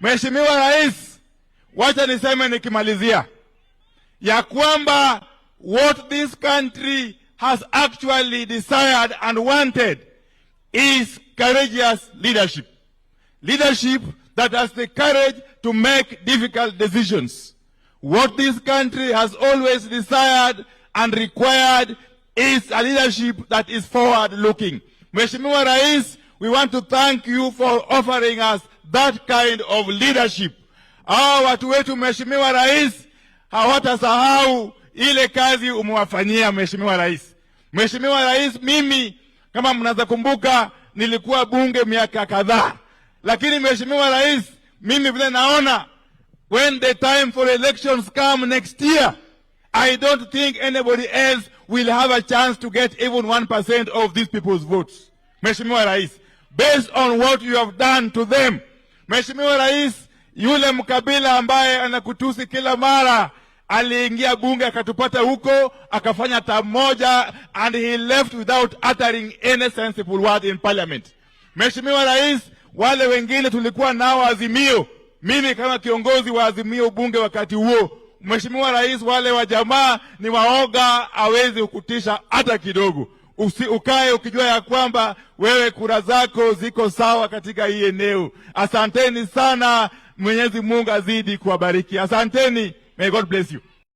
Mheshimiwa Rais, wacha niseme nikimalizia ya kwamba what this country has actually desired and wanted is courageous leadership. Leadership that has the courage to make difficult decisions. What this country has always desired and required is a leadership that is forward-looking. Mheshimiwa Rais, we want to thank you for offering us that kind of leadership. Watu wetu Mheshimiwa Rais hawatasahau ile kazi umewafanyia Mheshimiwa Rais. Mheshimiwa Rais, mimi kama mnaweza kumbuka nilikuwa bunge miaka kadhaa. Lakini Mheshimiwa Rais, mimi vile naona when the time for elections come next year, I don't think anybody else will have a chance to get even 1% of these people's votes. Mheshimiwa Rais, based on what you have done to them. Mheshimiwa Rais, yule mkabila ambaye anakutusi kila mara aliingia bunge akatupata huko akafanya term moja and he left without uttering any sensible word in parliament. Mheshimiwa Rais, wale wengine tulikuwa nao Azimio, mimi kama kiongozi wa Azimio bunge wakati huo, Mheshimiwa Rais, wale wa jamaa ni waoga, hawezi kukutisha hata kidogo. Ukae ukijua ya kwamba wewe kura zako ziko sawa katika hii eneo. Asanteni sana, Mwenyezi Mungu azidi kuwabariki. Asanteni, may God bless you.